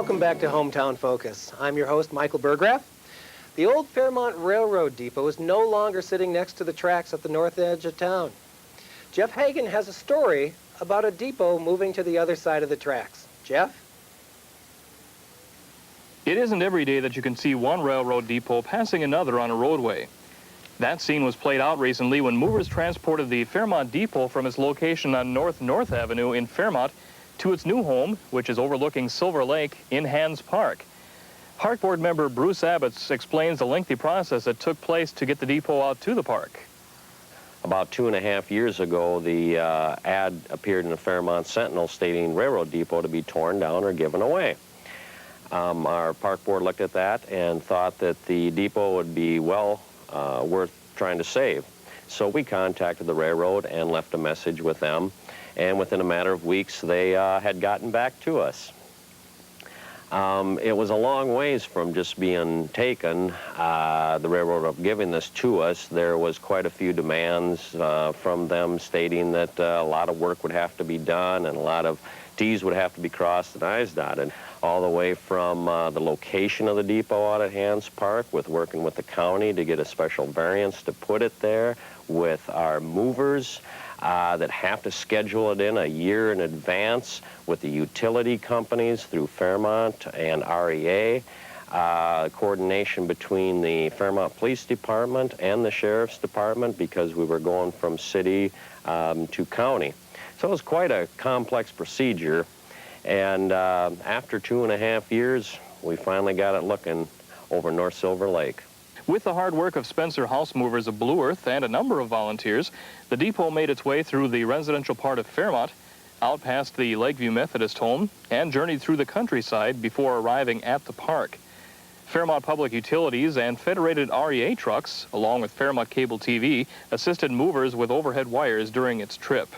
Welcome back to Hometown Focus. I'm your host, Michael Burgraff. The old Fairmont Railroad Depot is no longer sitting next to the tracks at the north edge of town. Jeff Hagan has a story about a depot moving to the other side of the tracks. Jeff? It isn't every day that you can see one railroad depot passing another on a roadway. That scene was played out recently when movers transported the Fairmont Depot from its location on North Avenue in Fairmont to its new home, which is overlooking Silver Lake in Hands Park. Park Board member Bruce Abbots explains the lengthy process that took place to get the depot out to the park. About 2.5 years ago, the ad appeared in the Fairmont Sentinel stating Railroad Depot to be torn down or given away. Our Park Board looked at that and thought that the depot would be well worth trying to save. So we contacted the railroad and left a message with them, and within a matter of weeks they had gotten back to us. It was a long ways from just being taken, the railroad of giving this to us. There was quite a few demands from them stating that a lot of work would have to be done and a lot of T's would have to be crossed and I's dotted, all the way from the location of the depot out at Hands Park, with working with the county to get a special variance to put it there, with our movers that have to schedule it in a year in advance, with the utility companies through Fairmont and REA, coordination between the Fairmont Police Department and the Sheriff's Department, because we were going from city to county. So it was quite a complex procedure, and after 2.5 years, we finally got it looking over North Silver Lake. With the hard work of Spencer House Movers of Blue Earth and a number of volunteers, the depot made its way through the residential part of Fairmont, out past the Lakeview Methodist home, and journeyed through the countryside before arriving at the park. Fairmont Public Utilities and Federated REA trucks, along with Fairmont Cable TV, assisted movers with overhead wires during its trip.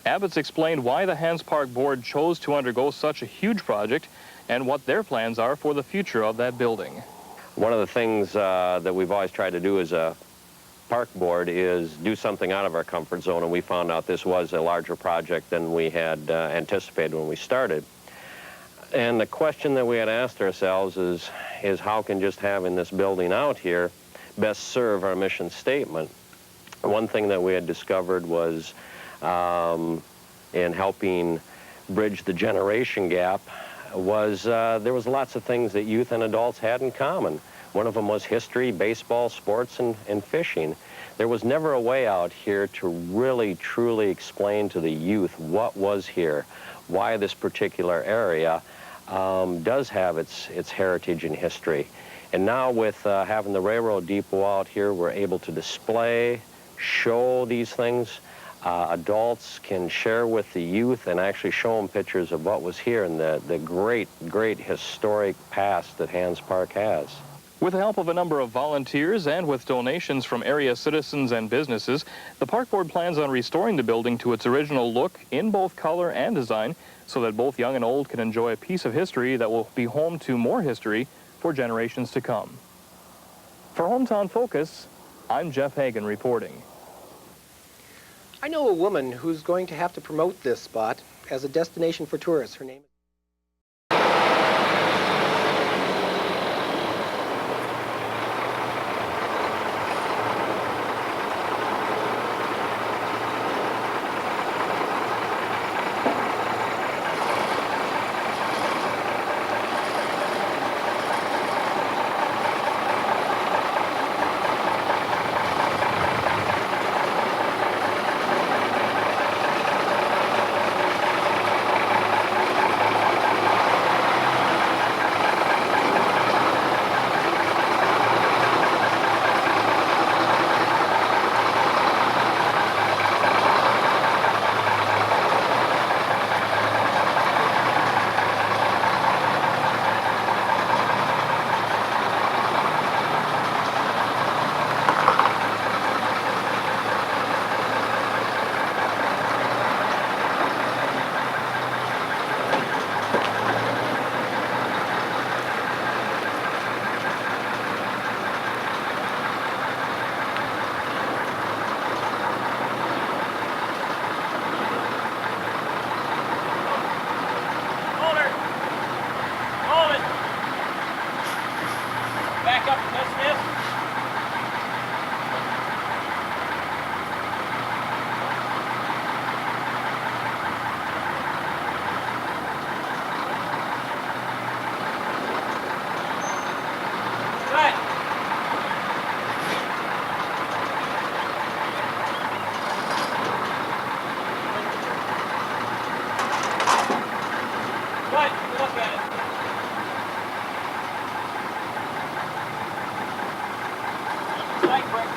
Abbots explained why the Hands Park Board chose to undergo such a huge project and what their plans are for the future of that building. One of the things that we've always tried to do as a park board is do something out of our comfort zone, and we found out this was a larger project than we had anticipated when we started. And the question that we had asked ourselves is how can just having this building out here best serve our mission statement? One thing that we had discovered was in helping bridge the generation gap was there was lots of things that youth and adults had in common. One of them was history, baseball, sports, and fishing. There was never a way out here to really, truly explain to the youth what was here, why this particular area does have its heritage and history. And now with having the railroad depot out here, we're able to display, show these things. Adults can share with the youth and actually show them pictures of what was here and the great, great historic past that Hands Park has. With the help of a number of volunteers and with donations from area citizens and businesses, the Park Board plans on restoring the building to its original look in both color and design so that both young and old can enjoy a piece of history that will be home to more history for generations to come. For Hometown Focus, I'm Jeff Hagan reporting. I know a woman who's going to have to promote this spot as a destination for tourists. Her name is Back up, Smith. Good. Good. Look at it. Strike break.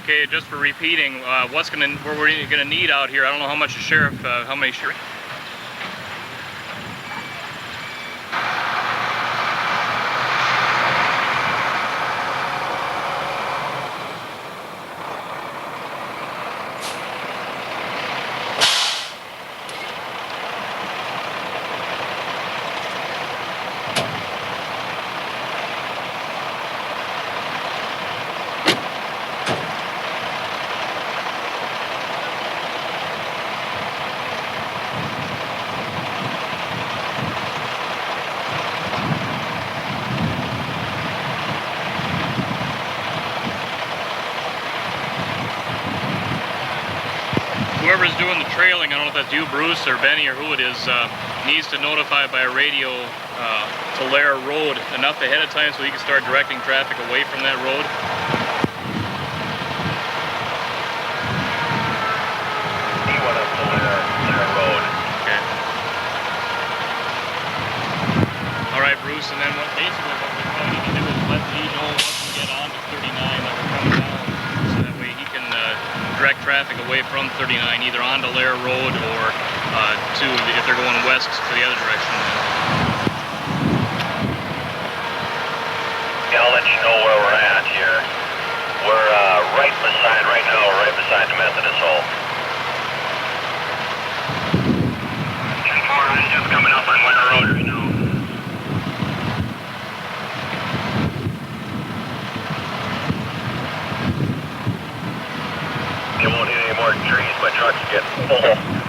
Okay, just for repeating, what we're gonna need out here. I don't know how much the sheriff, how many sheriff. Whoever's doing the trailing, I don't know if that's you, Bruce, or Benny, or who it is, needs to notify by radio Tulare Road enough ahead of time so he can start directing traffic away from that road. P1 up Tulare Road. Okay. All right, Bruce, and then basically what we probably need to do is let Lee know once we get on to 39 that we're coming down, so that way he can direct traffic away from 39, either on Tulare Road or if they're going west to the other direction. Yeah, I'll let you know where we're at here. We're right beside the Methodist home. Just coming up on Winter Road now. You won't hit any more more trees, my truck's getting full.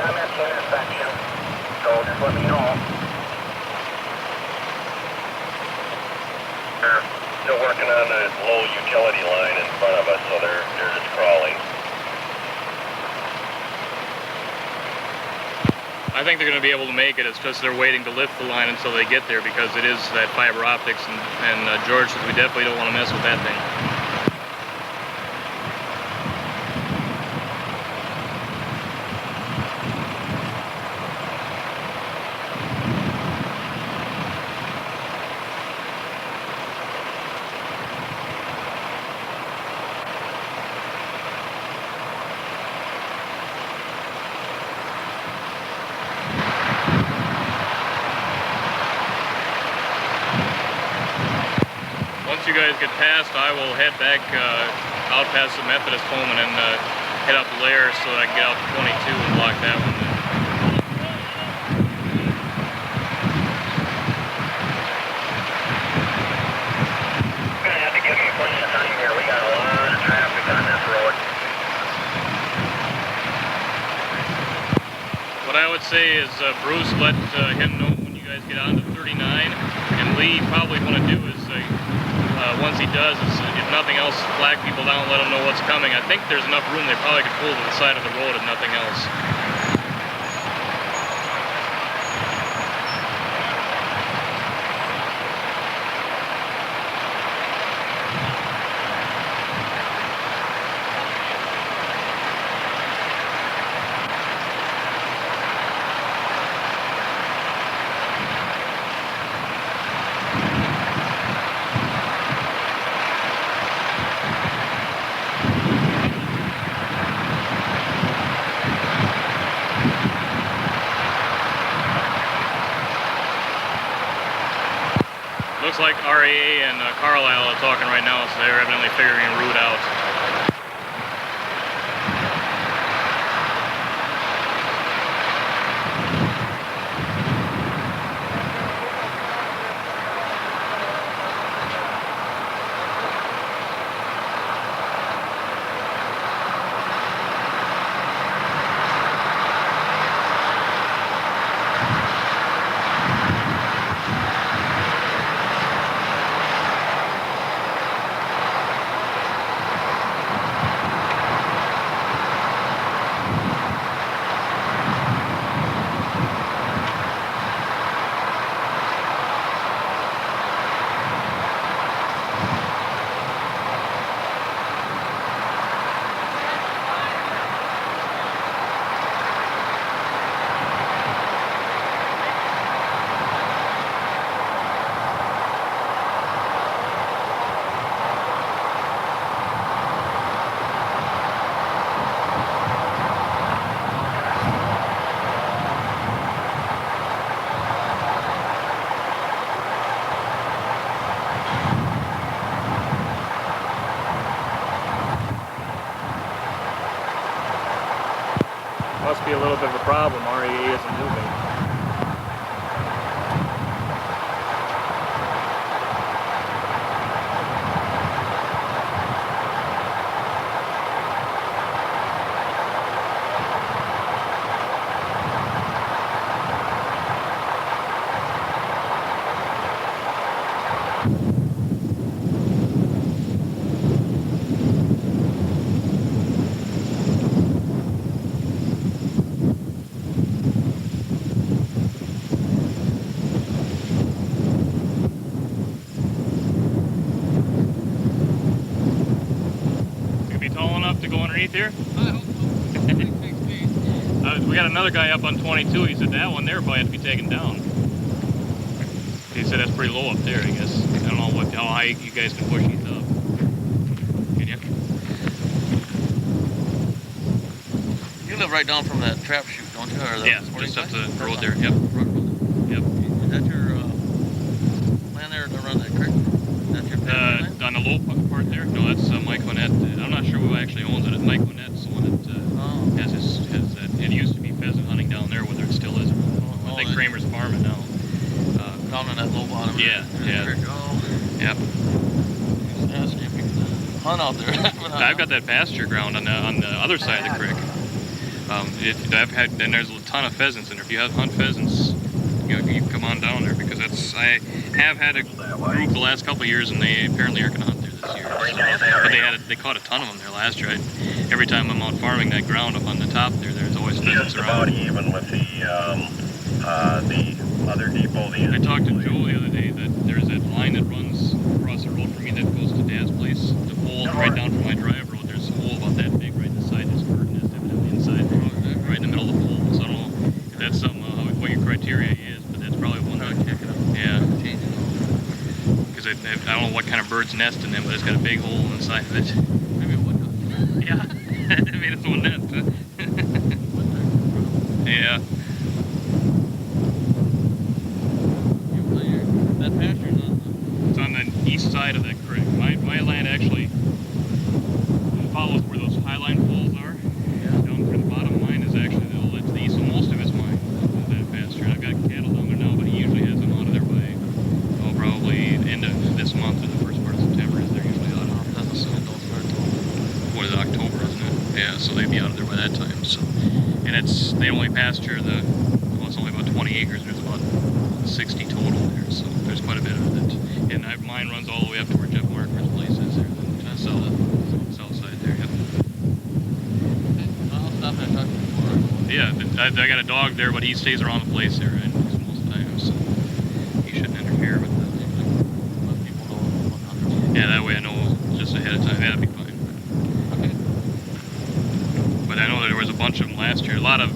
I'm at the intersection, so just let me know. They're still working on the low utility line in front of us, so they're just crawling. I think they're going to be able to make it. It's just they're waiting to lift the line until they get there because it is that fiber optics, and George says we definitely don't want to mess with that thing. Once you guys get past, I will head back out past the Methodist home and then head out to Lair so that I can get out to 22 and block that one. You're gonna have to give me plenty of time here. We got a lot of traffic on this road. What I would say is Bruce, let him know when you guys get on to 39, and Lee probably want to do is once he does, if nothing else, flag people down, let them know what's coming. I think there's enough room they probably could pull to the side of the road if nothing else. Looks like RAA and Carlisle are talking right now, so they're evidently figuring a route out. Must be a little bit of a problem. RAA isn't moving. underneath here? I hope so. 6 feet. We got another guy up on 22. He said that one there probably has to be taken down. He said that's pretty low up there, I guess. I don't know how high you guys can push these up. Can you? You live right down from that trap chute, don't you? Or the Yeah, sporting just up side? the road there. Yep. Yep. Is that your land there to run that creek? Is that your land? On the low part there? No, that's Mike Honette. I'm not sure who actually owns it. Mike Honette's the one that it used to be pheasant hunting down there, whether it still is or not. I think Kramer's farming now. Down in that low bottom. Yeah, yeah. Creek. Oh. Yep. Just asking if you can hunt out there. I've got that pasture ground on the other side of the creek. And there's a ton of pheasants in there. If you have hunt pheasants, you can come on down there because I have had a group the last couple of years and they apparently aren't going to hunt there this year. But they caught a ton of them there last year. Every time I'm out farming that ground up on the top there's always pheasants Just around. about even with the other depot. I talked to Joe the other day that there's that line that runs across the road from me that goes to Dad's place. The pole right down from my drive road, there's a hole about that big right in the side. There's a bird nest evidently inside there, right in the middle of the pole. So I don't know if that's something, what your criteria is, but that's probably one that, yeah. Because I don't know what kind of bird's nest in them, but it's got a big hole inside of it. Maybe it would. Yeah, I mean, it's one nest. Yeah. That pasture's on It's on the east side of that creek. My land actually follows where those highline poles are. Down where the bottom line is actually a little to the east, so most of it's mine, that pasture. I've got cattle down there now, but he usually has them out of there by, probably the end of this month or the first part of September is they're usually out of there. What is it, October, isn't it? Yeah, so they'd be out of there by that time. So, and they only pasture it's only about 20 acres. There's about 60 total there, so there's quite a bit of it. And mine runs all the way up to where Jeff Marker's place is there, the south side there. Yep. I'll stop there and talk to you before. Yeah, I got a dog there, but he stays around the place there and most of the time, so he shouldn't interfere with that. Let people know what hunters. Yeah, that way I know just ahead of time. That'd be fine. Okay. But I know that there was a bunch of them last year. A lot of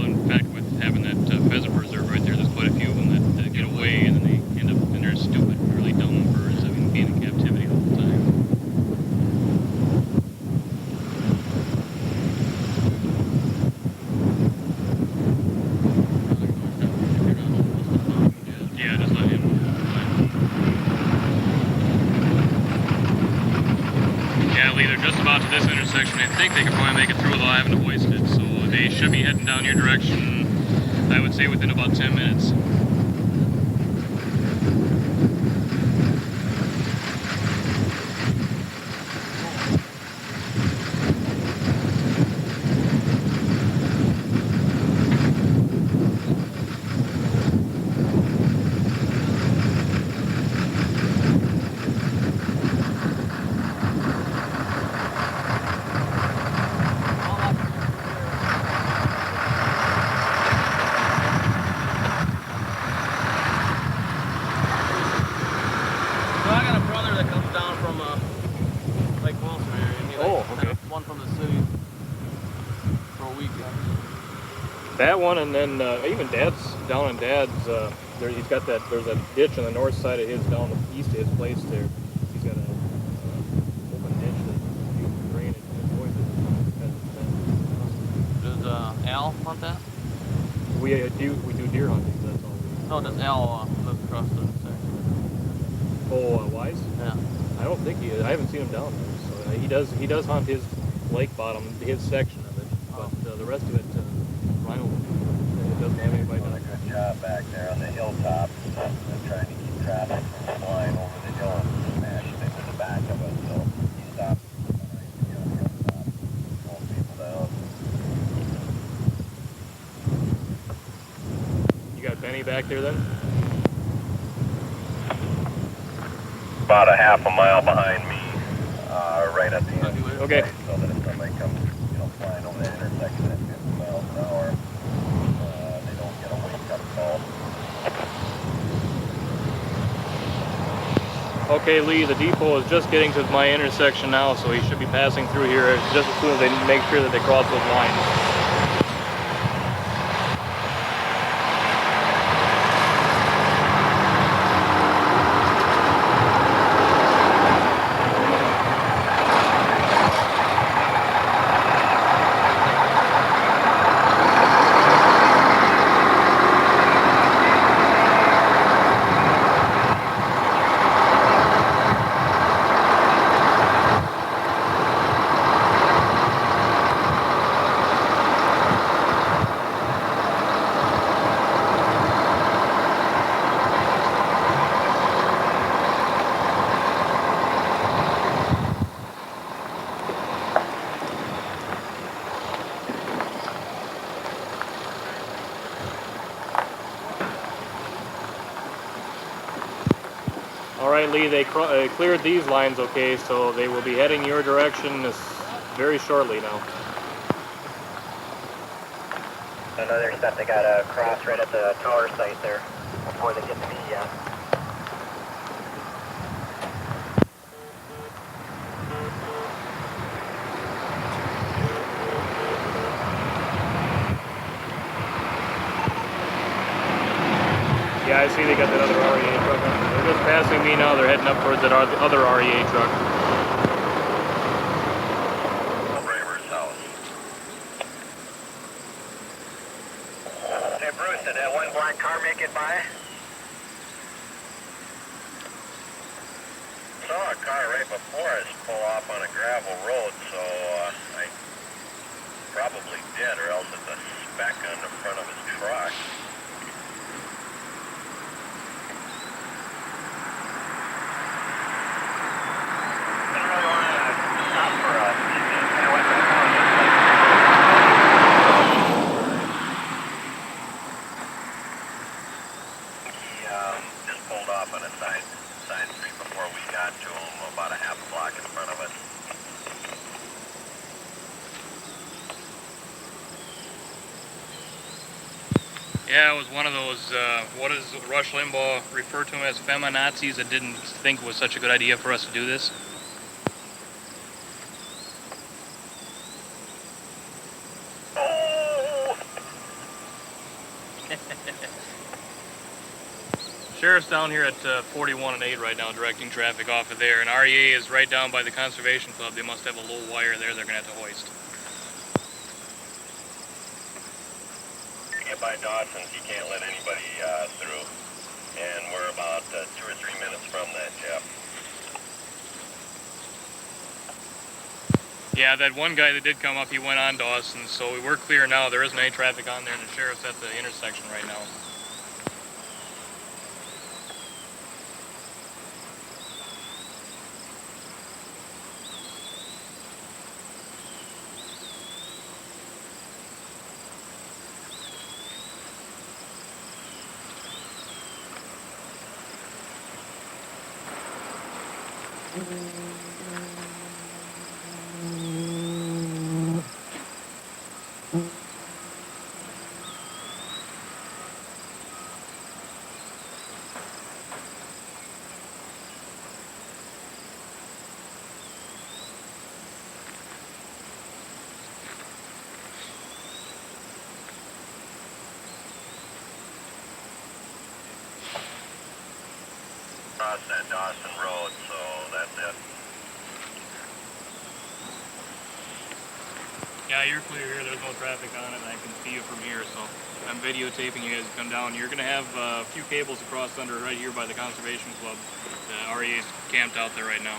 in fact, with having that pheasant preserve right there, there's quite a few of them that get away and then they end up, and they're stupid, really dumb birds. I mean, being in captivity all the time. Yeah, just let him. Yeah, Lee, they're just about to this intersection. I think they can probably make it through without having to hoist it, so they should be heading down your direction, I would say within about 10 minutes. I got a brother that comes down from Lake Wilson area. One from the city for a week. That one, and then even Dad's down in Dad's. He's got that. There's a ditch on the north side of his, down the east of his place there. He's got a open ditch that you can drain it and avoid it. Does Al hunt that? We do deer hunting. That's all. No, does Al live across the section? Oh, Wise? Yeah. I don't think he is. I haven't seen him down there. So he does hunt his lake bottom, his section of it, but the rest of it, Rhino doesn't have anybody down there. Good job back there on the hilltop. They're trying to keep traffic from flying over the hill and smashing into the back of it. So he stopped behind me on the hilltop, slowing people down. You got Benny back there then? About a half a mile behind me, right at the end. Okay. So that if somebody comes, flying over that intersection at 50 miles an hour, they don't get a wake-up call. Okay, Lee, the depot is just getting to my intersection now, so he should be passing through here just as soon as they make sure that they cross those lines. All right, Lee, they cleared these lines, okay, so they will be heading your direction very shortly now. Another step, they got a cross right at the tower site there before they get to me yet. Yeah, I see they got that other REA truck. They're just passing me now. They're heading up towards that other REA truck. Braver's house. Hey, Bruce, did that one black car make it by? Saw a car right before us pull off on a gravel road, so I probably did, or else it's a speck on the front of his truck. Didn't really want to stop for us. I went to the car. He just pulled off on a side street before we got to him, about a half a block in front of us. Yeah, it was one of those, what does Rush Limbaugh refer to them as, feminazis that didn't think it was such a good idea for us to do this? Oh! Sheriff's down here at 41 and 8 right now, directing traffic off of there, and REA is right down by the Conservation Club. They must have a low wire there they're going to have to hoist. To get by Dawson's, you can't let anybody through. And we're about 2 or 3 minutes from that, Jeff. Yeah, that one guy that did come up, he went on Dawson, so we're clear now. There isn't any traffic on there, and the sheriff's at the intersection right now. Across that Dawson Road, so that's it. Yeah, you're clear here. There's no traffic on it, and I can see you from here, so I'm videotaping you guys come down. You're going to have a few cables across under right here by the Conservation Club. The REA's camped out there right now.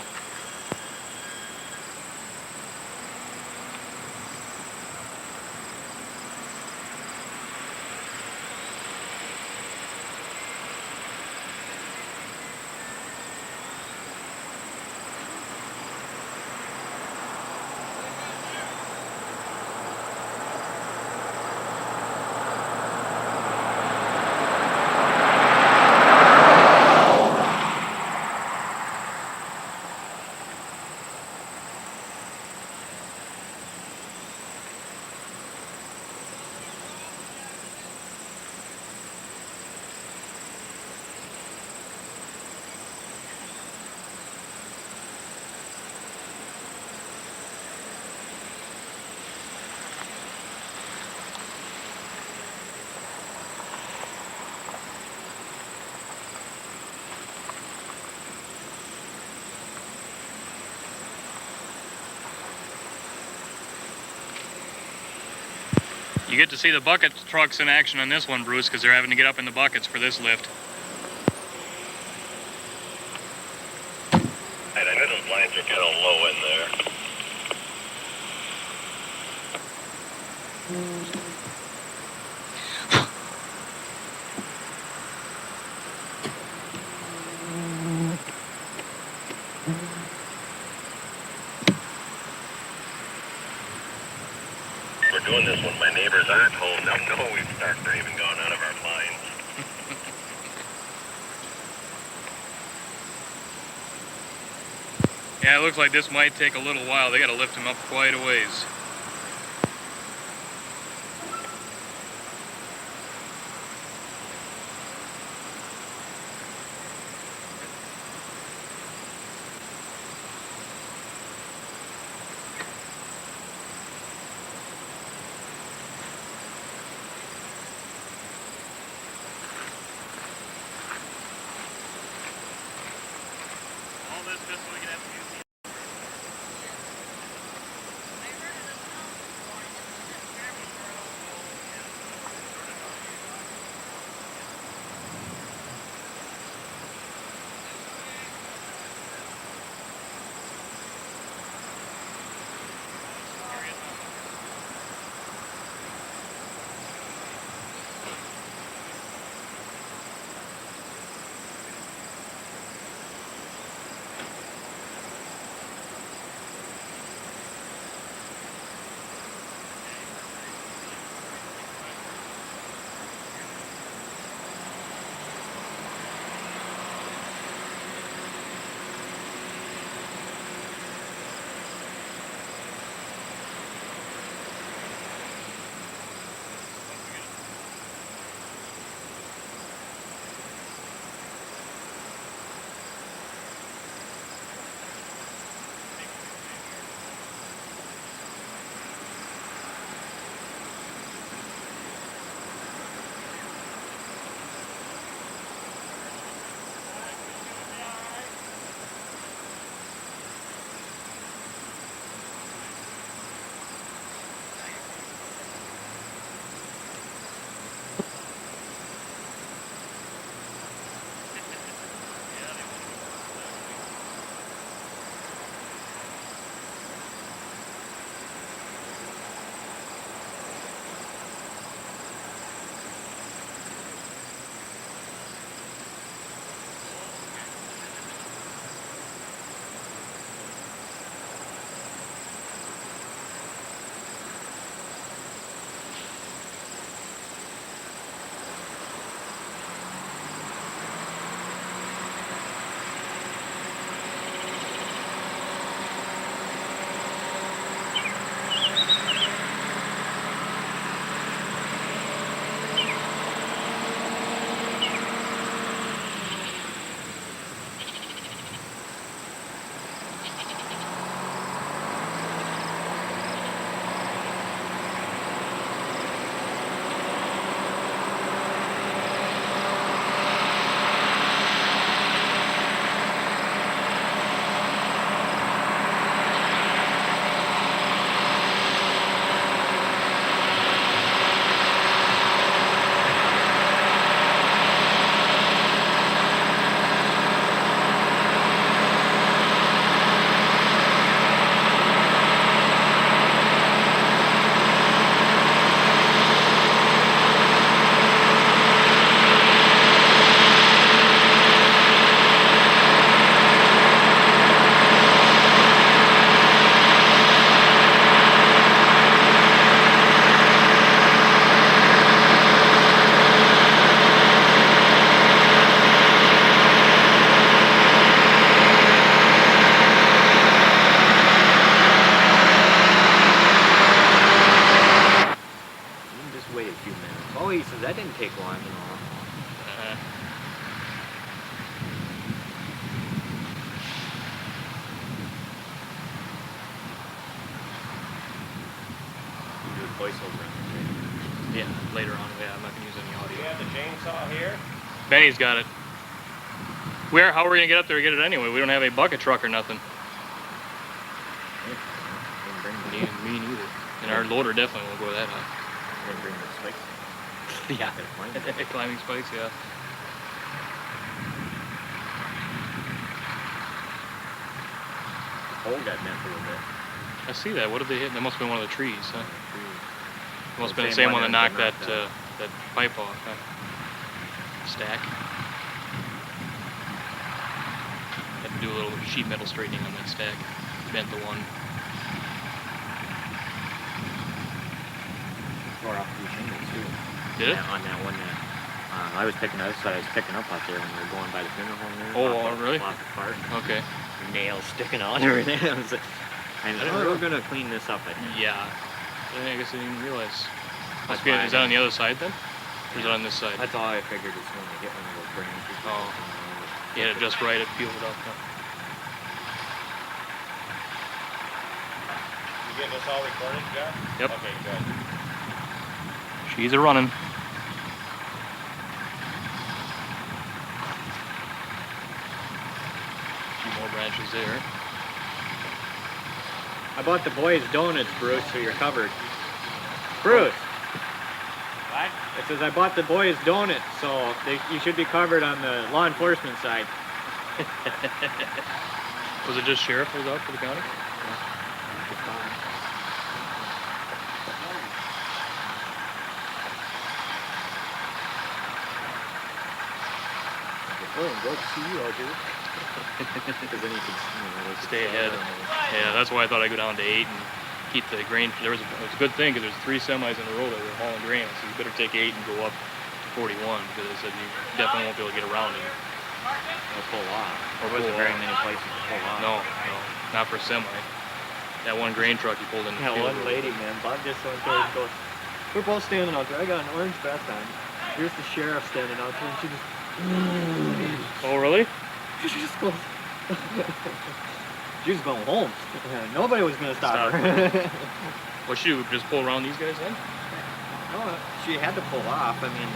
You get to see the bucket trucks in action on this one, Bruce, because they're having to get up in the buckets for this lift. I know those lines are kind of low in there. We're doing this when my neighbors aren't home. They'll know we've started even gone out of our lines. Yeah, it looks like this might take a little while. They got to lift him up quite a ways. All this just so we can have to use That didn't take long at all. You do a voiceover. Yeah, later on. Yeah, I'm not going to use any audio. You have the chainsaw here? Benny's got it. How are we going to get up there to get it anyway? We don't have a bucket truck or nothing. Me neither. And our loader definitely won't go that high. Didn't bring the spikes. Yeah. Gotta find it. Climbing spikes, yeah. The pole got bent a little bit. I see that. What did they hit? That must have been one of the trees, huh? It must have been the Same same one that one knocked that that, that pipe off, huh? Stack. Had to do a little sheet metal straightening on that stack. Bent the one. Tore off the shingles too. Did it? Yeah, on that one that I was picking up, so I was picking up out there when we were going by the funeral home there. Oh, Off the- really? Off the part. Okay. Nails sticking out and everything. I was like, we're gonna clean this up. I think. Yeah. I guess I didn't realize. That's Is why that on the other side then? Or is it on this side? That's all I figured is when they get one of those branches. Oh. You had it just right, it peeled it up. Huh? You getting this all recorded, Jeff? Yep. Okay, good. She's a running. Few more branches there. I bought the boys donuts, Bruce, so you're covered. Bruce! What? It says I bought the boys donuts, so you should be covered on the law enforcement side. Was it just sheriff was out for the county? Oh, good to see you out here. Because then you can Stay ahead. Yeah, that's why I thought I'd go down to 8 and keep the grain. It was a good thing because there's 3 semis in a row that were hauling grain, so you better take 8 and go up to 41 because they said you definitely won't be able to get around it. Or pull off. Or There wasn't pull very off. many places to pull off. No, not for semi. That one grain truck you pulled in. The Yeah, field one road. lady, man, Bob just went there and goes, we're both standing out there. I got an orange vest on. Here's the sheriff standing out there, and she just, Oh, really? she just goes, she was going home. Nobody was going to stop Stop her. What she do? Just pull around these guys then? No, she had to pull off. I mean,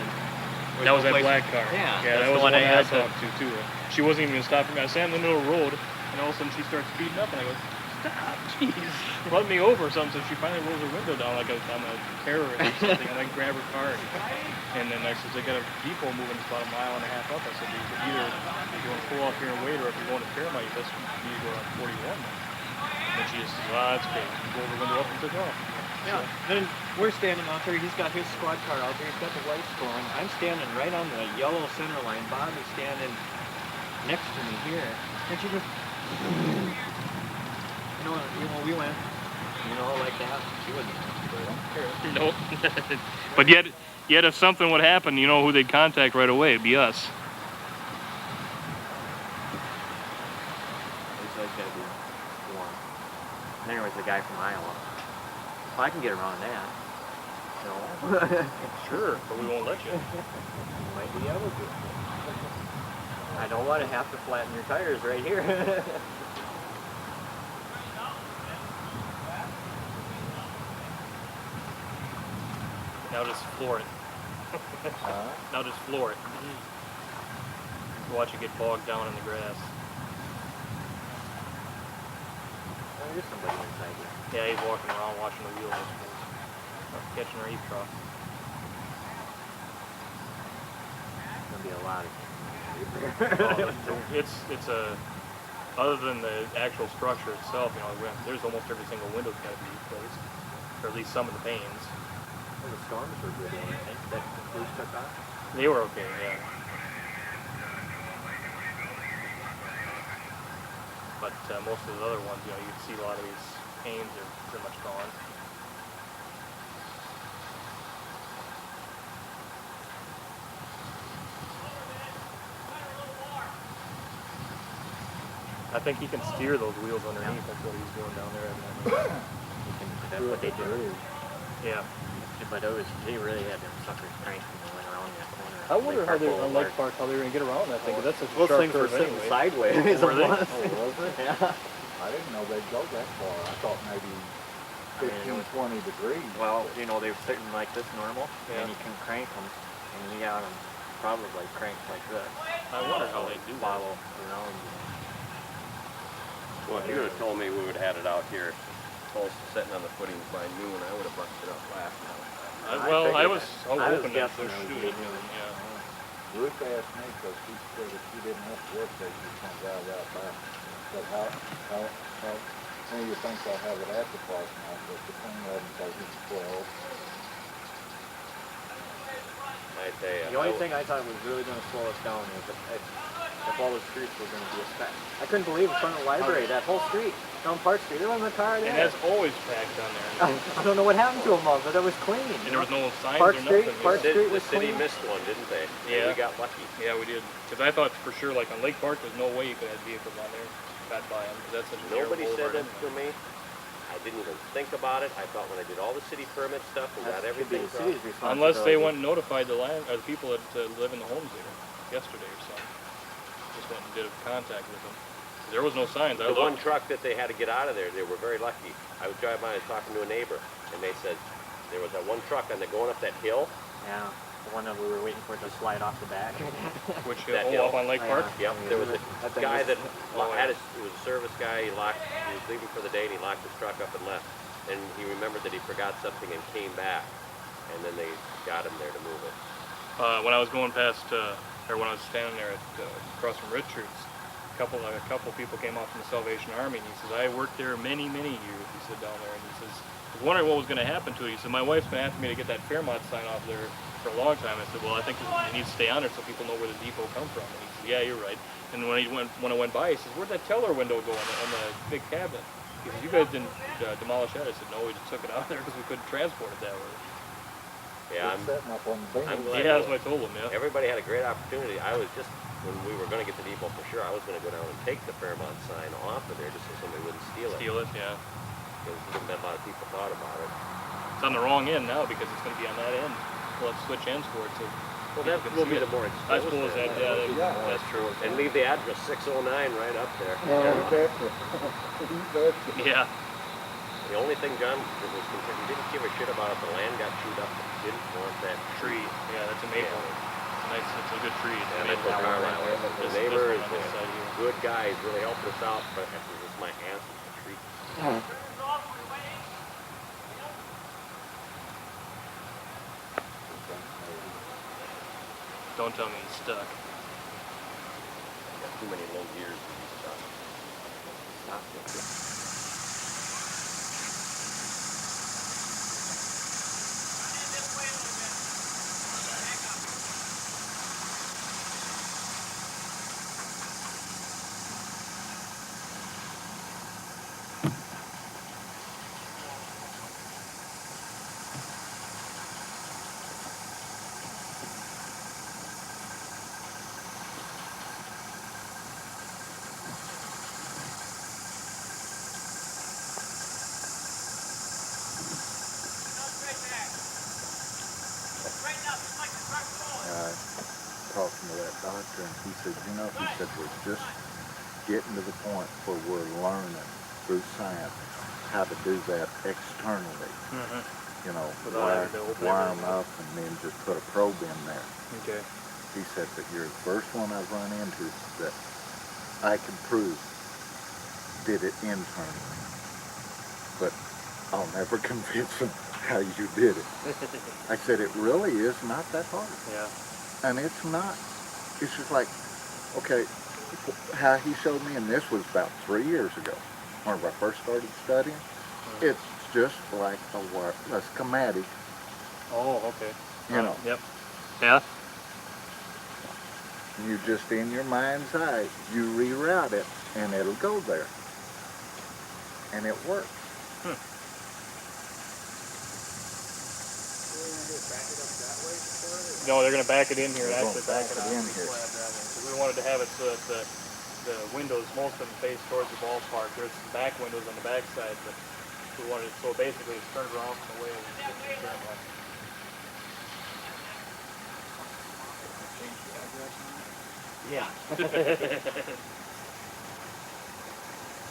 That was that black car. Yeah, Yeah, that's that was the one I I had to- talked to too. She wasn't even gonna stop for me. I sat in the middle of the road, and all of a sudden she starts speeding up, and I go, "Stop, jeez, run me over or something." So she finally rolls her window down like I'm a terrorist or something, and I grab her car, and then I said, "They got a depot moving. It's about a mile and a half up." I said, "You could either you want to pull off here and wait, or if you're going to Paramount, you best need to go on 41." And she just says, "Ah, that's okay." Rolled her window up and took off. Yeah, then we're standing out there. He's got his squad car out there. He's got the lights going. I'm standing right on the yellow center line. Bob is standing next to me here. And she just, we went, like that. She wasn't there. No. But yet if something would happen, you know who they'd contact right away. It'd be us. These guys gotta be warm. And there was the guy from Iowa. Well, I can get around that. No. Sure, but we won't let you. Might be able to. I don't want to have to flatten your tires right here. Now just floor it. Now just floor it. Watch it get bogged down in the grass. Oh, there's somebody inside here. Yeah, he's walking around watching the wheels, I suppose. Or catching our eave trough. There's gonna be a lot of It's a, other than the actual structure itself, there's almost every single window's got to be replaced. Or at least some of the panes. Well, the storms were good, I think, that the police took off. They were okay, yeah. But most of the other ones, you can see a lot of these panes are pretty much gone. I think he can steer those wheels underneath. That's what he's doing down there. That's what they do. Yeah. But they really had them suckers cranked when they went around that corner. I wonder how they're on Lake Park. Park, how they're going to get around that thing, 'cause that's a Those sharp things were curve sitting anyway. sideways. Were they? Was it? Yeah. I didn't know they'd go that far. I thought maybe 15, 20 degrees. Well, they were sitting like this normal, Yeah. and you can crank them, and you got them probably cranked like this. I wonder how they do that. Follow around. Well, if you would have told me we would have had it out here close to sitting on the footings by noon, I would have bunched it up last night. I was hoping that guessing to I would shoot be it. doing it. Yeah. Ruth asked me, because she said if she didn't have to work there, she'd come drive out back. But how many you think I'll have it at the park now? But between 11:30 and 12. I tell you. The only thing I thought was really going to slow us down is if all the streets were going to be a spec. I couldn't believe in front of the library, that whole street, down Park Street, there wasn't a car there. And that's always packed down there. I don't know what happened to them all, but it was clean. And there was no signs Park or Street, nothing. Park Street The was city clean. missed one, didn't they? Yeah. We got lucky. Yeah, we did. Because I thought for sure, like on Lake Park, there's no way you could have vehicles on there. Got by them because that's such a narrow Nobody said boulevard that to me. I didn't even think about it. I thought when I did all the city permit stuff and got everything the city's crossed. Unless they responsibility. went and notified the land or the people that live in the homes there yesterday or something. Just went and did a contact with them. There was no signs. I The one looked. truck that they had to get out of there, they were very lucky. I was driving by and talking to a neighbor, and they said there was that one truck and they're going up that hill. Yeah, the one that we were waiting for it to slide off the back. Which That up hill. on Lake Park. Yep, there was a That thing guy was- that Oh, had yeah. he was a service guy. He was leaving for the day, and he locked his truck up and left. And he remembered that he forgot something and came back, and then they got him there to move it. When I was going past, or when I was standing there at across from Richards, a couple people came out from the Salvation Army, and he says, I worked there many years. He said down there, and he says, I was wondering what was going to happen to it. He said, my wife's been asking me to get that Fairmont sign off there for a long time. I said, well, I think it needs to stay on there so people know where the depot come from. And he said, yeah, you're right. And when I went by, he says, where'd that teller window go on the big cabinet? He says, you guys didn't demolish that. I said, no, we just took it out there because we couldn't transport it that way. Yeah, It's setting up on the beam. I'm glad. Yeah, that's what I told him, yeah. Everybody had a great opportunity. I was just, when we were going to get the depot for sure, I was going to go down and take the Fairmont sign off of there just so somebody wouldn't steal it. Steal it, yeah. Because a lot of people thought about it. It's on the wrong end now because it's going to be on that end. We'll have to switch ends for it so Well, people that can will see be it. the more I exposed suppose area. that's true. And leave the address 609 right up there. Yeah. The only thing John was concerned, he didn't give a shit about if the land got chewed up. He didn't want that Tree. Yeah, that's a maple. Yeah. It's a good tree. It's a Yeah, that's maple. what Carlisle is. The This neighbor one is on this side here. a good guy. He's really helped us out, but this is my aunt, the tree. Don't tell me he's stuck. Got too many low gears to be stuck. Talking to that doctor, and he said, he said, we're just getting to the point where we're learning through science how to do that externally. You know, Without having to open wire everything. them up and then just put a probe in there. Okay. He said that you're the first one I've run into that I can prove did it internally. But I'll never convince him how you did it. I said, it really is not that hard. Yeah. And it's not. It's just like, okay, how he showed me, and this was about 3 years ago, when I first started studying. It's just like a schematic, Oh, okay. you know. Yep. Yeah. You just, in your mind's eye, you reroute it, and it'll go there. And it works. No, they're going to back it in here. They're Actually, gonna back it back it on in the here. slab down there. 'Cause we wanted to have it so that the windows, most of them face towards the ballpark. There's some back windows on the back side, but we wanted it so basically it's turned around from the way it was turned on. Yeah.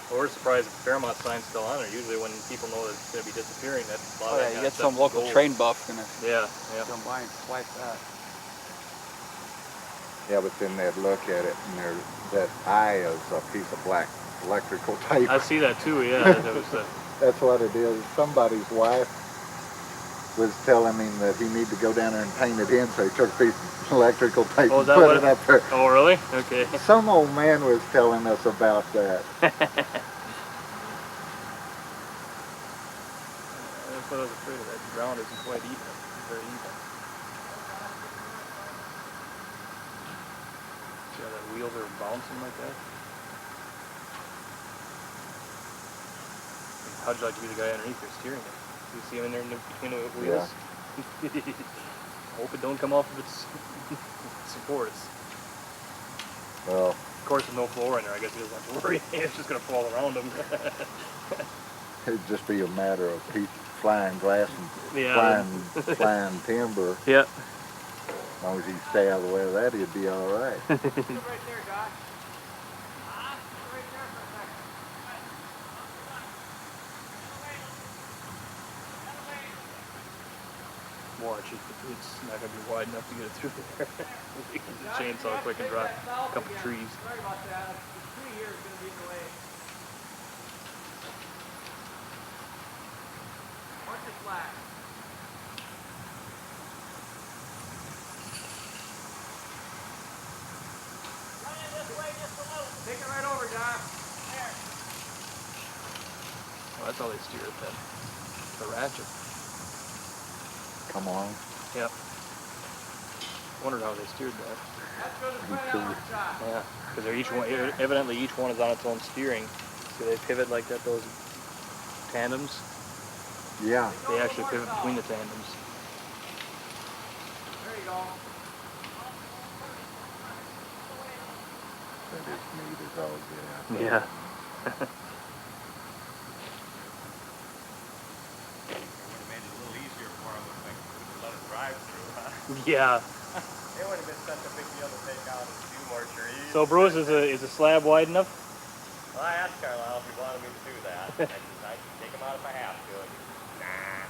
Well, we're surprised that the Fairmont sign's still on there. Usually when people know that it's going to be disappearing, that's a lot of that You kind of get some stuff local goes. train buff gonna Yeah, yeah. come by and swipe that. Yeah, but then they'd look at it, and that eye is a piece of black electrical tape. I see that too, yeah. That was That's what it is. Somebody's wife was telling him that he needed to go down there and paint it in, so he took a piece of electrical tape Oh, and is that put what it up there. Oh, really? Okay. Some old man was telling us about that. That's what I was afraid of. That ground isn't quite even. It's very even. See how the wheels are bouncing like that? How'd you like to be the guy underneath there steering it? You see him in there between the wheels? Yeah. Hope it don't come off of its supports. Well, Of course, there's no floor in there. I guess he doesn't have to worry. It's just going to fall around him. it'd just be a matter of flying glass and Yeah. flying timber. Yeah. As long as he stay out of the way of that, he'd be all right. Right there, Josh. Huh? Right there for a second. Watch it. It's not going to be wide enough to get it through there. The chainsaw quick and drop a couple trees. Sorry about that. The tree here is going to be in the way. Watch it flat. Run it this way just a little. Take it right over, Josh. There. Well, that's how they steer it then. The ratchet. Come on. Yep. Wondered how they steered that. That's for the front out shot. Yeah, because they're each one. Evidently, each one is on its own steering. So they pivot like that. Those tandems. Yeah. They actually pivot between the tandems. There you go. That is neat as all get out. Yeah. Yeah. It would have been such a big deal to take out a few more trees. So Bruce, is a slab wide enough? Well, I asked Carlisle if he wanted me to do that. I said, I can take him out if I have to. And he said, nah.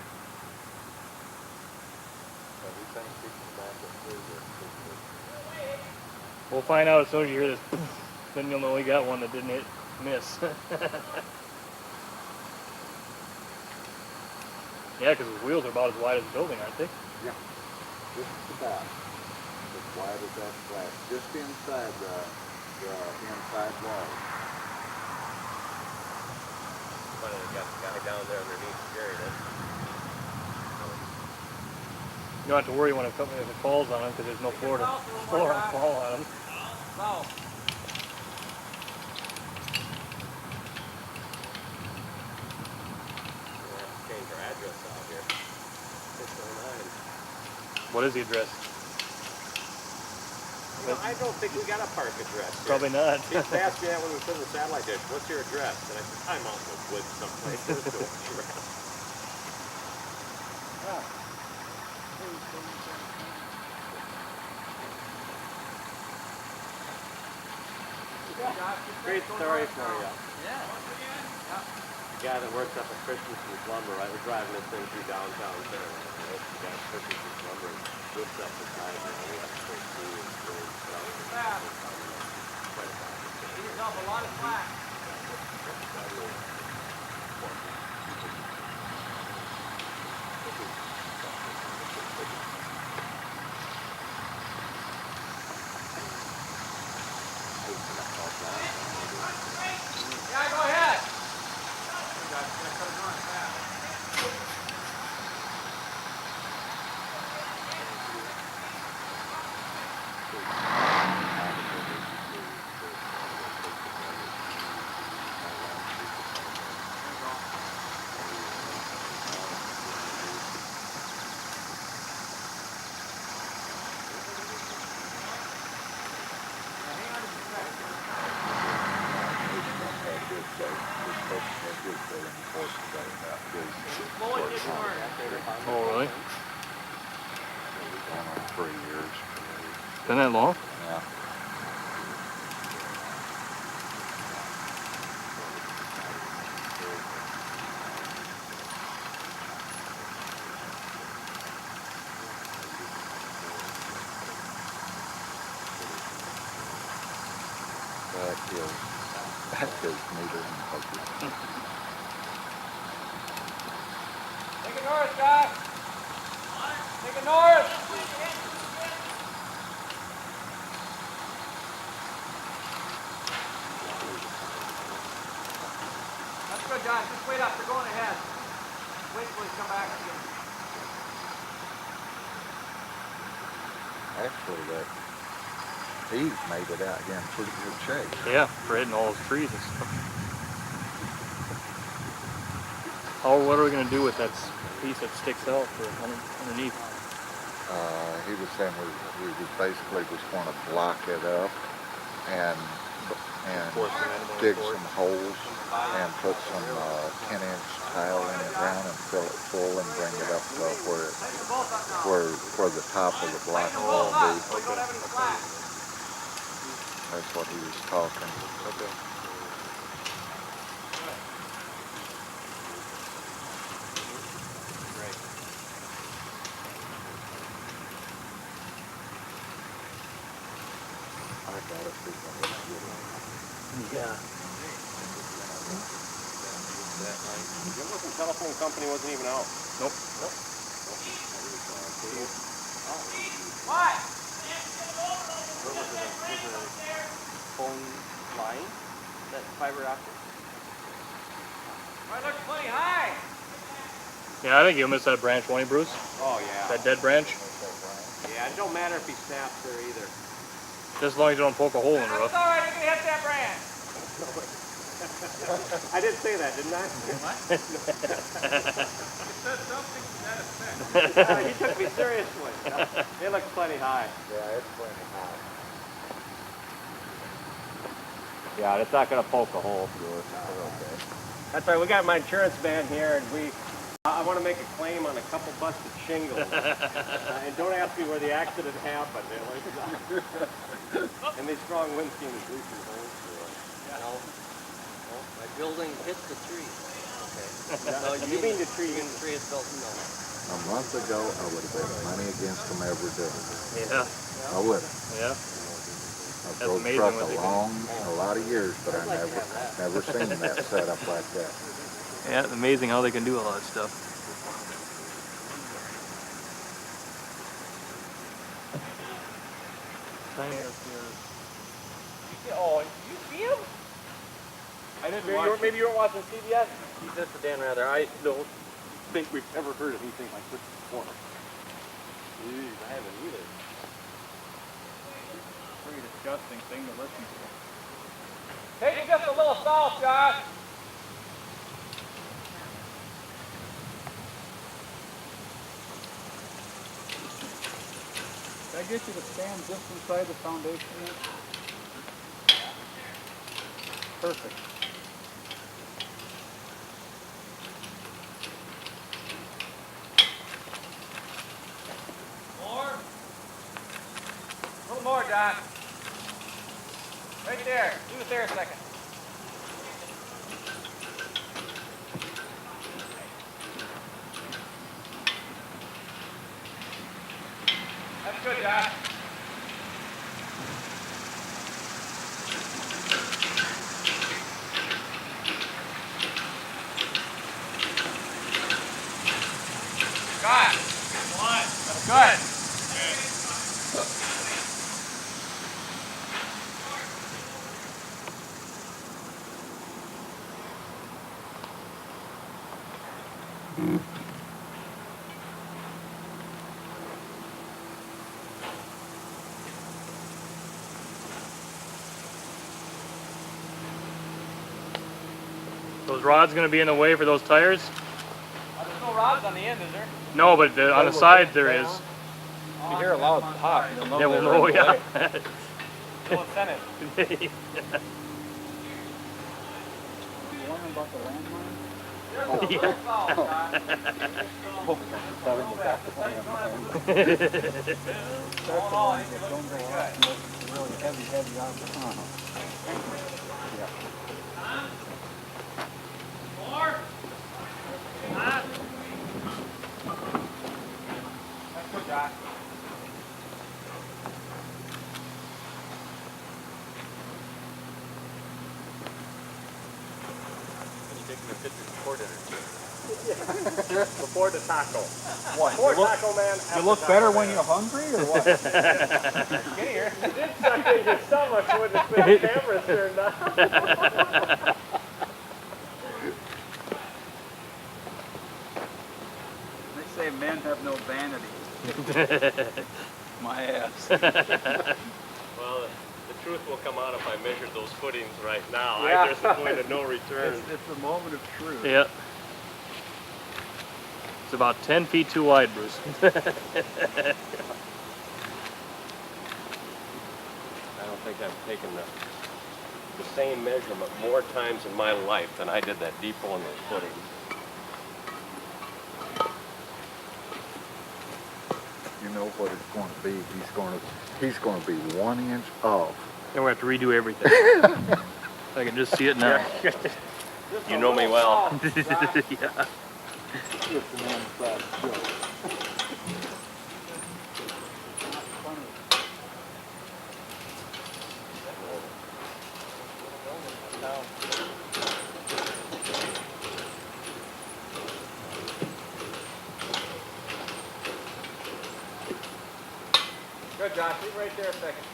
So we think people back up through this. We'll find out as soon as you hear this. Then you'll know we got one that didn't miss. Yeah, because his wheels are about as wide as the building, aren't they? Yeah. Just about as wide as that flat. Just inside the inside wall. Funny, they got the guy down there underneath carrying it. You don't have to worry when it falls on him because there's no floor to fall on him. South. Change our address out here. 609. What is the address? No, I don't think we got a park address here. Probably not. He asked me that when we put in the satellite dish. What's your address? And I said, I'm out in the woods someplace. There's no address. Great story for you. Yeah. The guy that works up at Christensen's Lumber, right? We're driving this thing through downtown Fairmont, right? The guy at Christensen's Lumber whips up the side of it. We have to take through and through and through. Give yourself a lot of slack. Yeah, go ahead. Oh, really? Going on 3 years. Been that long? Yeah. That is neither in the Take it north, Josh. Take it north. That's good, John. Just wait up. They're going ahead. Wait till they come back again. Actually, that he's made it out here in pretty good shape. Yeah, for hitting all those trees and stuff. What are we going to do with that piece that sticks out underneath? He was saying we basically just want to block it up and dig some holes and put some 10-inch tile in the ground and fill it full and bring it up to where the top of the block will be. That's what he was talking. Okay. I gotta see what he's getting. Yeah. Jefferson Telephone Company wasn't even out. Nope. What? What was it? Was it a phone line? That fiber optic? Well, it looks plenty high. Yeah, I think you missed that branch, won't you, Bruce? Oh, yeah. That dead branch? Yeah, it don't matter if he snaps there either. Just as long as you don't poke a hole in the It's roof. all right. You can hit that branch. I did say that, didn't I? You said something to that effect. He took me seriously. It looks plenty high. Yeah, it's plenty high. Yeah, it's not going to poke a hole through it. Okay. That's right. We got my insurance man here, and I want to make a claim on a couple busted shingles. And don't ask me where the accident happened. And these strong wind schemes is loosening holes through it. No, my building hit the tree. Okay. No, you mean the tree? The tree is built, no. A month ago, I would have bet money against them ever doing it. Yeah. I would have. Yeah. I've That's drove amazing truck what they can a lot of years, but I never seen that setup like that. Yeah, it's amazing how they can do all that stuff. Oh, you see him? I didn't. Maybe you weren't watching CBS. He said to Dan Rather, I don't think we've ever heard anything like this before. Jeez, I haven't either. Pretty disgusting thing to listen to. Take it just a little south, Josh. Did I get you to stand just inside the foundation there? Perfect. More. A little more, Josh. Right there. Leave it there a second. That's good, Josh. Josh. What? That's good. Those rods going to be in the way for those tires? There's no rods on the end, is there? No, but on the side there is. If you hear a loud pop, you'll know Yeah, we'll they're know, in the yeah. way. No incentive. You wondering about the landmine? Yeah. Oh, I think it looks pretty good. Really heavy on. More. That's good, Josh. Taking a picture of the court energy. Before the taco. What? Before Taco Man. You after look Taco better Man. when you're hungry, or what? Get here. You did suck in your stomach when the cameras turned on. They say men have no vanity. My ass. Well, the truth will come out if I measured those footings right now. Yeah. There's a point of no return. It's a moment of truth. Yeah. It's about 10 feet too wide, Bruce. I don't think I've taken the same measurement more times in my life than I did that depot in those footings. You know what it's going to be. He's going to be 1 inch off. Then we have to redo everything. I can just see it now. You know me well. Yeah. Just an inside joke. Good, Josh. Leave right there a second.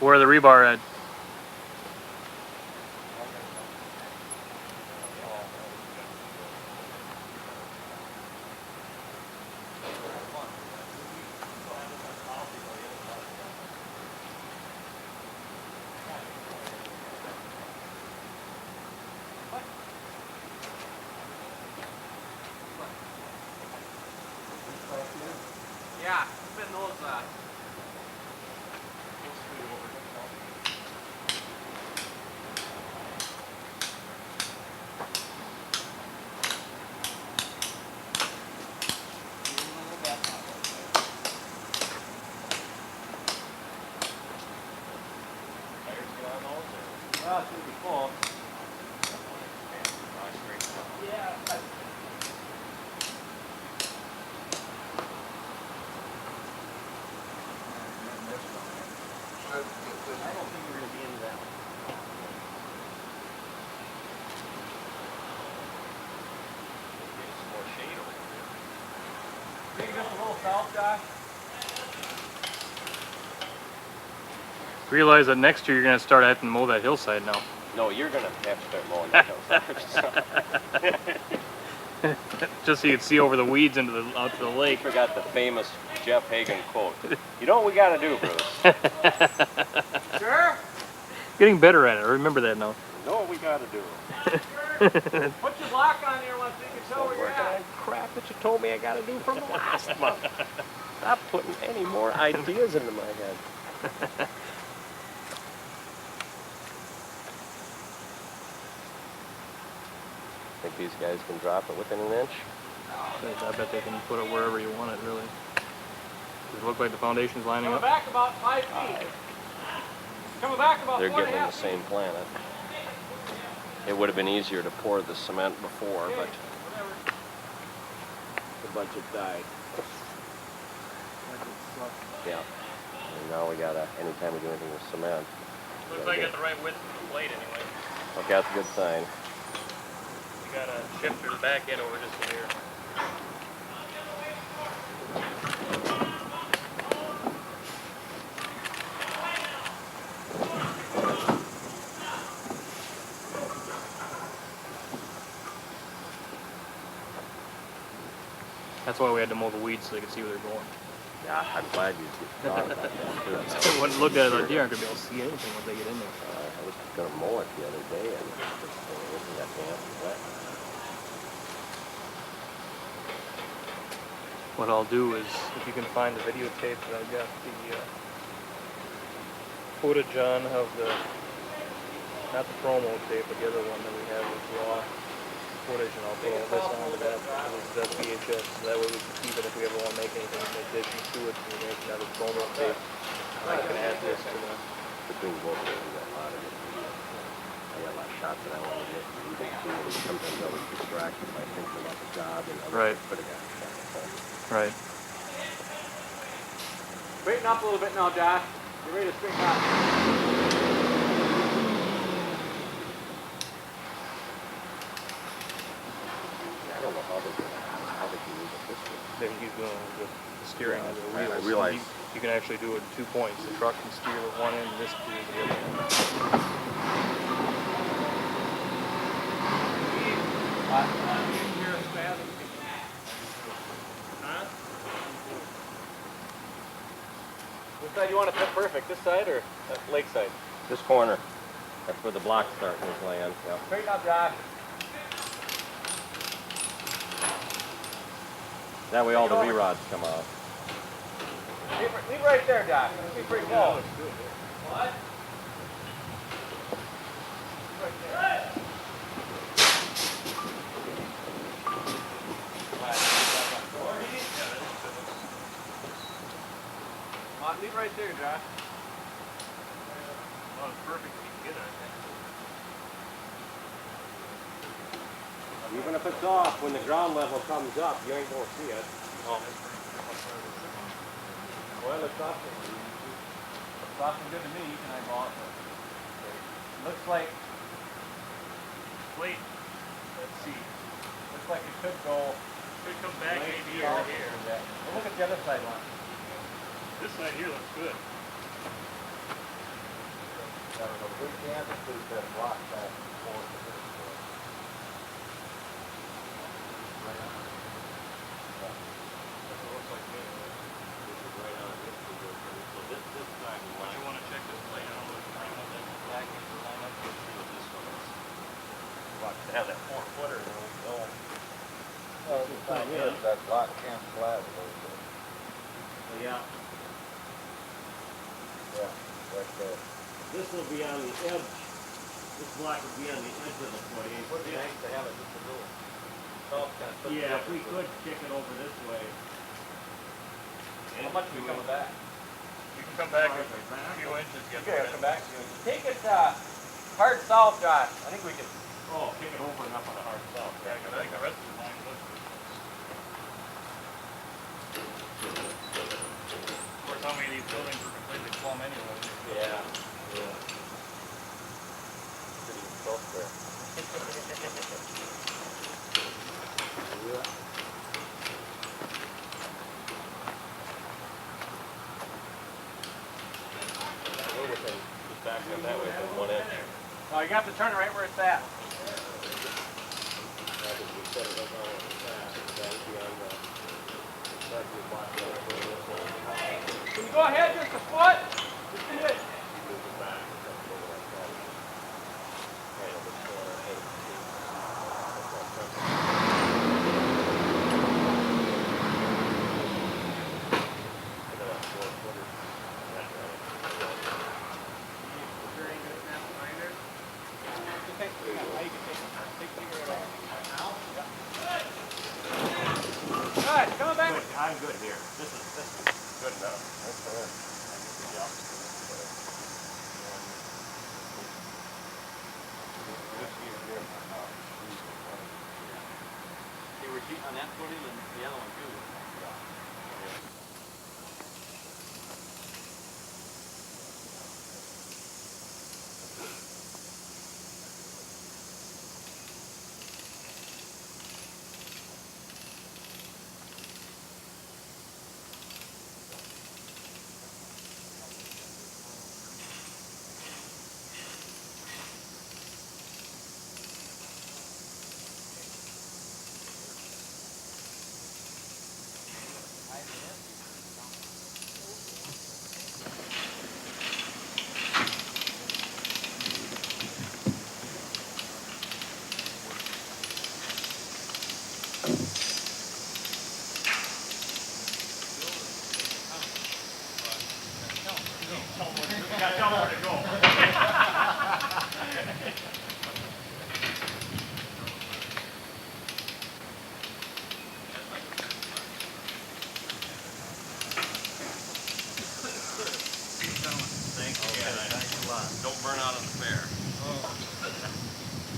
Where the rebar at? Yeah, spin those. Well, it's gonna be full. I don't think we're gonna be into that. Some more shade over here. Maybe just a little south, Josh. Realize that next year you're gonna start having to mow that hillside now. No, you're going to have to start mowing that house. Just so you can see over the weeds into the out to the I lake. forgot the famous Jeff Hagen quote. You know what we got to do, Bruce? Sure. Getting better at it. I remember that now. You know what we got to do? Put your block on there once you can tell where you're at. Crap that you told me I got to do from last month. Stop putting any more ideas into my head. Think these guys can drop it within an inch? I bet they can put it wherever you want it, really. Does it look like the foundation's lining Coming up? back about 5 feet. Coming back about They're 4 and a getting the half same planet. It would have been easier to pour the cement before, but the budget died. Yeah. And now we gotta, anytime we do anything with cement. Looks like I got the right width for the blade anyway. Okay, that's a good sign. You gotta shift the back end over just a hair. That's why we had to mow the weeds so they could see where they're going. Yeah, I'm glad you thought about that too. I wouldn't look at it like deer aren't gonna be able to see anything once they get in there. I was gonna mow it the other day and it wasn't that damn wet. What I'll do is, if you can find the videotape that I got the footage on of the, not the promo tape, but the other one that we have with Raw. footage, and I'll put all this onto that. This is VHS, so that way we can keep it if we ever want to make anything in addition to it. We make another promo tape. I can add this to the... Between both of us, we got a lot of it. I got a lot of shots that I want to get. You can see me. Sometimes I was distracted by thinking about the job and other Right. could have got shot. Right. Straighten up a little bit now, Josh. Get ready to straighten up. I don't know how they can use it this way. There he's doing with the steering of the wheels. I realize. You can actually do it in 2 points. The truck can steer with one end, and this steers the other end. Which side you want to fit perfect? This side or lake side? This corner. That's where the block's starting to land. Yep. Straighten up, Josh. That way all the V-rods come out. Leave right there, Josh. That'll be pretty close. What? Leave right there, Josh. Oh, it's perfect. You can get it. Even if it's off, when the ground level comes up, you ain't gonna see it. Oh. Well, it's awesome. It's awesome good to me. You can eyeball it. Looks like. Wait. Let's see. Looks like it could go. Could come back right maybe south over here. Yeah. Well, look at the other side one. This side here looks good. We can't include that block back and forth. You want to check this plate out? Back into the line up and see what this one is. To have that 4-footer, no. Well, the thing is, that block can't flat a little bit. Yeah. Yeah, right there. This will be on the edge. This block will be on the edge of the footing. Would be nice to have it just a little soft kind of. Yeah, if we could kick it over this way. How much are we coming back? You can come back a few inches. You gotta come back. Take it hard south, Josh. I think we can. Oh, kick it over enough on the hard south. Yeah, because I think the rest of the line looks good. Of course, how many of these buildings are completely plumb anyway? Yeah. Pretty close there. Just back up that way from one edge. Oh, you have to turn it right where it's at. Can you go ahead just a foot? Just do it. Good, come back. I'm good here. This is good enough. They were cheating on that footing and the other one too.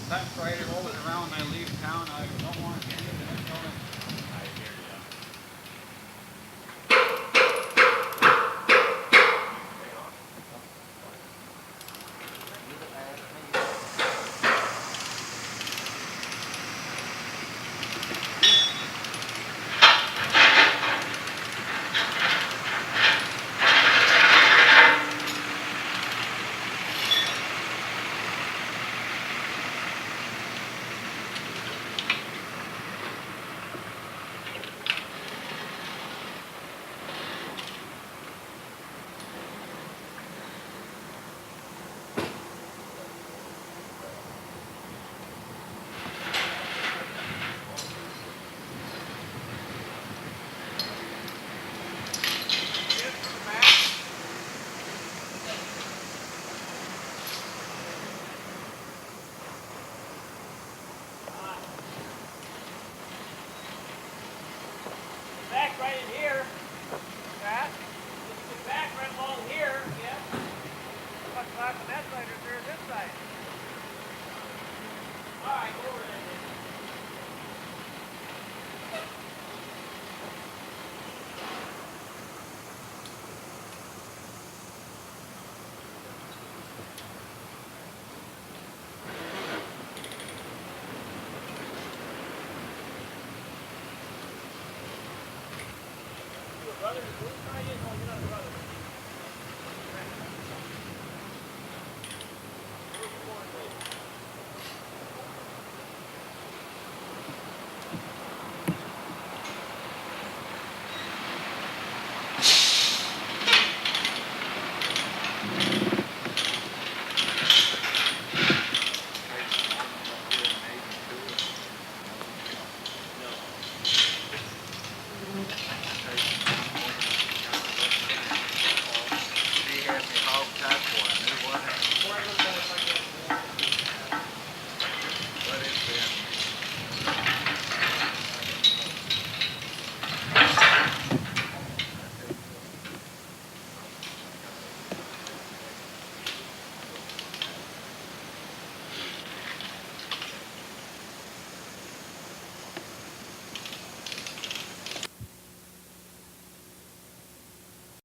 That Friday rolls around and I leave town, I don't want anything until then. I hear ya. Back right in here. Pat. Get back right along here. Yeah. What's back on that side or there this side? All right, go over there. Brother, who's trying to